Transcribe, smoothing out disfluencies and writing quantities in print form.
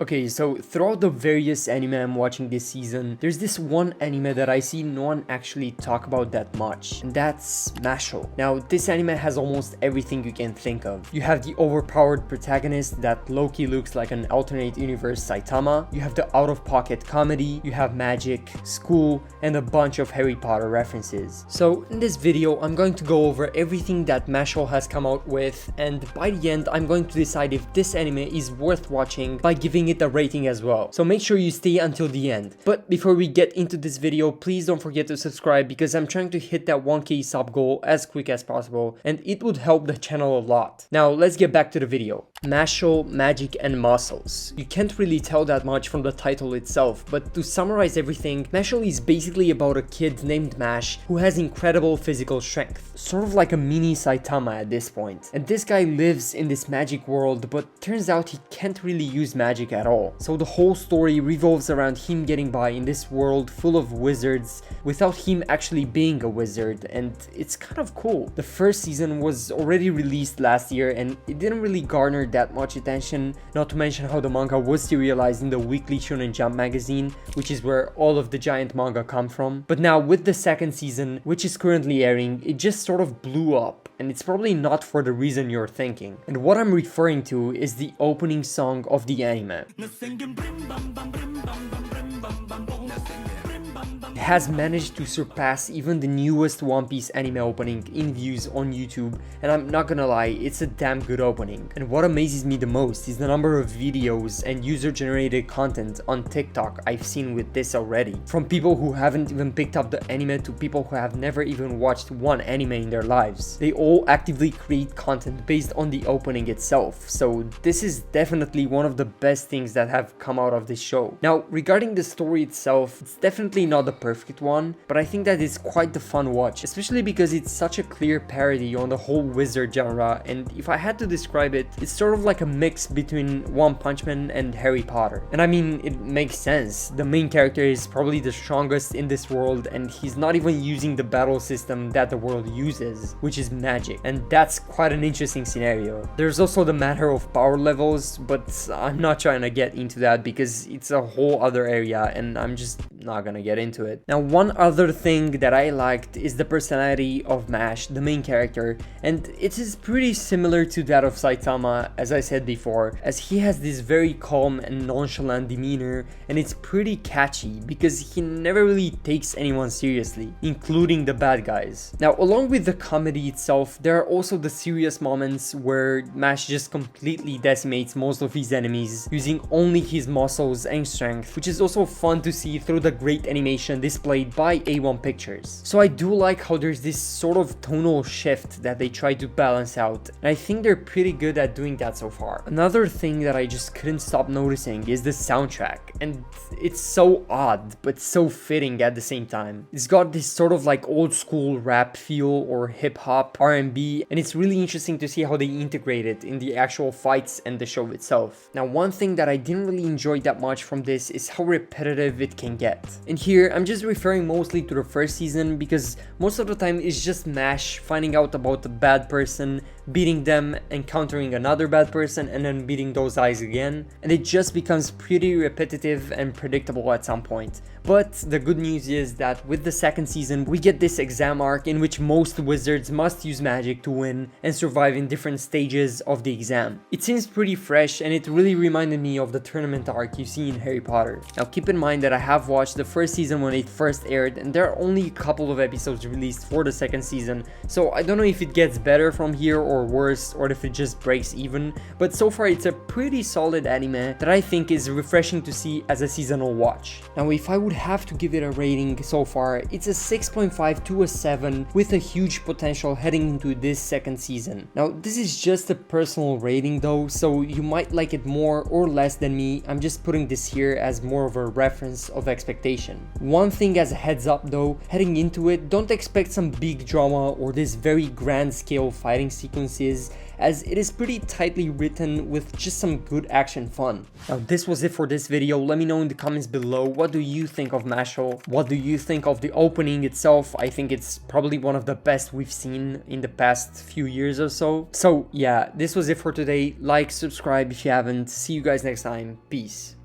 Okay, so throughout the various anime I'm watching this season, there's this one anime that I see no one actually talk about that much, and that's Mashle. Now, this anime has almost everything you can think of. You have the overpowered protagonist that low-key looks like an alternate universe Saitama, you have the out-of-pocket comedy, you have magic, school, and a bunch of Harry Potter references. So in this video, I'm going to go over everything that Mashle has come out with, and by the end, I'm going to decide if this anime is worth watching by giving it a rating as well. So make sure you stay until the end. But before we get into this video, please don't forget to subscribe because I'm trying to hit that 1k sub goal as quick as possible, and it would help the channel a lot. Now let's get back to the video. Mashle, magic and muscles. You can't really tell that much from the title itself, but to summarize everything, Mashle is basically about a kid named Mash who has incredible physical strength, sort of like a mini Saitama at this point. And this guy lives in this magic world, but turns out he can't really use magic at all. So the whole story revolves around him getting by in this world full of wizards without him actually being a wizard, and it's kind of cool. The first season was already released last year and it didn't really garner that much attention, not to mention how the manga was serialized in the weekly Shonen Jump magazine, which is where all of the giant manga come from. But now with the second season, which is currently airing, it just sort of blew up, and it's probably not for the reason you're thinking. And what I'm referring to is the opening song of the anime. It has managed to surpass even the newest One Piece anime opening in views on YouTube, and I'm not gonna lie, it's a damn good opening. And what amazes me the most is the number of videos and user-generated content on TikTok I've seen with this already. From people who haven't even picked up the anime to people who have never even watched one anime in their lives. They all actively create content based on the opening itself, so this is definitely one of the best things that have come out of this show. Now, regarding the story itself, it's definitely not the perfect one, but I think that it's quite the fun watch, especially because it's such a clear parody on the whole wizard genre, and if I had to describe it, it's sort of like a mix between One Punch Man and Harry Potter. And I mean, it makes sense. The main character is probably the strongest in this world, and he's not even using the battle system that the world uses, which is magic, and that's quite an interesting scenario. There's also the matter of power levels, but I'm not trying to get into that because it's a whole other area and I'm just not gonna get into it. Now, one other thing that I liked is the personality of Mash, the main character, and it is pretty similar to that of Saitama, as I said before, as he has this very calm and nonchalant demeanor, and it's pretty catchy because he never really takes anyone seriously, including the bad guys. Now, along with the comedy itself, there are also the serious moments where Mash just completely decimates most of his enemies using only his muscles and strength, which is also fun to see through the great animation displayed by A1 Pictures. So I do like how there's this sort of tonal shift that they try to balance out, and I think they're pretty good at doing that so far. Another thing that I just couldn't stop noticing is the soundtrack, and it's so odd but so fitting at the same time. It's got this sort of like old school rap feel or hip hop, R&B, and it's really interesting to see how they integrate it in the actual fights and the show itself. Now, one thing that I didn't really enjoy that much from this is how repetitive it can get. And here I'm just referring mostly to the first season because most of the time it's just Mash finding out about a bad person, beating them, encountering another bad person, and then beating those guys again, and it just becomes pretty repetitive and predictable at some point. But the good news is that with the second season, we get this exam arc in which most wizards must use magic to win and survive in different stages of the exam. It seems pretty fresh, and it really reminded me of the tournament arc you see in Harry Potter. Now keep in mind that I have watched the first season when it first aired, and there are only a couple of episodes released for the second season, so I don't know if it gets better from here or worse, or if it just breaks even, but so far it's a pretty solid anime that I think is refreshing to see as a seasonal watch. Now, if I would have to give it a rating so far, it's a 6.5 to a 7 with a huge potential heading into this second season. Now, this is just a personal rating though, so you might like it more or less than me. I'm just putting this here as more of a reference of expectation. One thing as a heads up though, heading into it, don't expect some big drama or this very grand scale fighting sequence sequences, as it is pretty tightly written with just some good action fun. Now this was it for this video. Let me know in the comments below, what do you think of Mashle? What do you think of the opening itself? I think it's probably one of the best we've seen in the past few years or so. So yeah, this was it for today. Like, subscribe if you haven't. See you guys next time. Peace.